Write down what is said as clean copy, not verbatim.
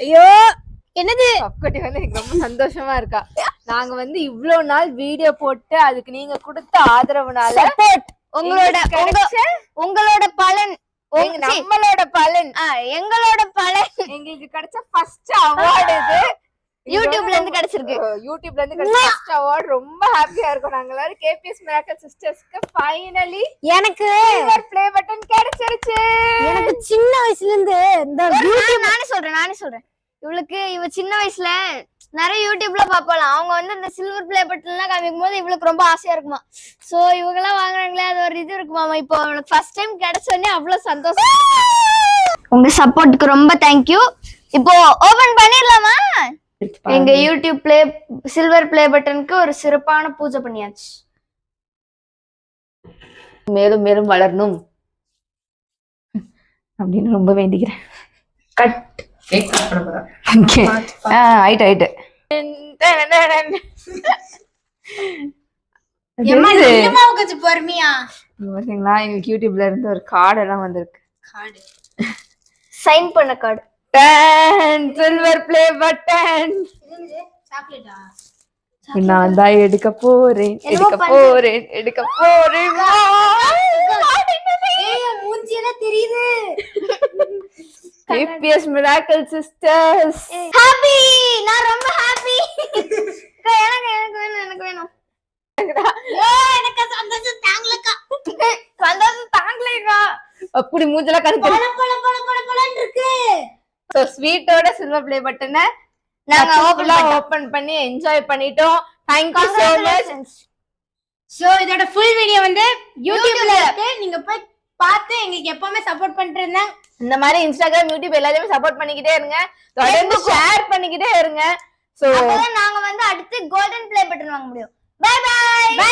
ஐயோ என்னது கப்கட்டி வந்து எனக்கு ரொம்ப சந்தோஷமா இருக்கா. நாங்க வந்து இவ்வளவு நாள் வீடியோ போட்டு அதுக்கு நீங்க கொடுத்த ஆதரவுனால சப்போர்ட் உங்களோட பலன் நம்மளோட பலன் எங்களோட பலன் எங்களுக்கு கிடைச்ச ஃபர்ஸ்ட் அவார்ட் இது. யூடியூப்ல இருந்து கிடைச்சிருக்கு. யூடியூப்ல இருந்து கிடைச்ச ஃபர்ஸ்ட் அவார்ட். ரொம்ப ஹாப்பியா இருக்கும் நாங்க எல்லாரும். கேபிஎஸ் மிராக்கிள் சிஸ்டர்ஸ்க்கு ஃபைனலி எனக்கு சில்வர் ப்ளே பட்டன் கிடைச்சிருச்சு. எனக்கு சின்ன வயசுல இருந்து இந்த யூடியூப் நானே சொல்றேன் இவ சின்ன வயசுல நிறைய யூடியூப்ல பாப்பாளாம். அவங்க வந்து இந்த சில்வர் ப்ளே பட்டன் எல்லாம் காமிக்கும் போது இவளுக்கு ரொம்ப ஆசையா இருக்குமா. சோ இவங்க எல்லாம் வாங்குறாங்களே அது ஒரு இது இருக்குமாமா. இப்போ அவனுக்கு ஃபர்ஸ்ட் டைம் கிடைச்சோடனே அவ்வளவு சந்தோஷம். உங்க சப்போர்ட்டுக்கு ரொம்ப தேங்க்யூ. இப்போ ஓபன் பண்ணிடலாமா? எங்க யூடியூப் சில்வர் ப்ளே பட்டனுக்கு ஒரு சிறப்பான பூஜை பண்ணியாச்சு. மேலும் மேலும் வளரணும் அப்படின்னு ரொம்ப வேண்டிக்கிறேன். கட் ஆயிட்டு கொஞ்சம் பொறுமையா ஓகேங்களா. எங்களுக்கு யூடியூப்ல இருந்து ஒரு கார்டு எல்லாம் வந்திருக்கு. சைன் பண்ண கார்டு. சில்வர் ப்ளே பட்டன் சாக்லேட்டா? நான் தான் எடுக்க போறேன். மூஞ்சில தெரியுது. KPS miracle sisters happy. நான் ரொம்ப ஹாப்பி. எனக்கு வேணும். எனக்கு சந்தோஷம் தாங்கலக்கா. சந்தோஷம் தாங்கலக்கா. அப்படி மூஞ்சல கணக்கு இருக்கு. சோ ஸ்வீட்டோட சில்வர் ப்ளே பட்டனை நாங்க ஓபன் பண்ணி என்ஜாய் பண்ணிட்டோம். Thank you so much. So இதோட ஃபுல் வீடியோ வந்து யூடியூப்ல இருக்கு. நீங்க போய் பார்த்து எங்களுக்கு எப்பவுமே சப்போர்ட் பண்ணிட்டு இருங்க. இந்த மாதிரி இன்ஸ்டாகிராம் யூடியூப் எல்லாத்தையும் சப்போர்ட் பண்ணிக்கிட்டே இருங்க. தொடர்ந்து ஷேர் பண்ணிக்கிட்டே இருங்க. சோ அப்பதான் நாங்க வந்து அடுத்து கோல்டன் ப்ளே பட்டன் வாங்க முடியும். Bye by.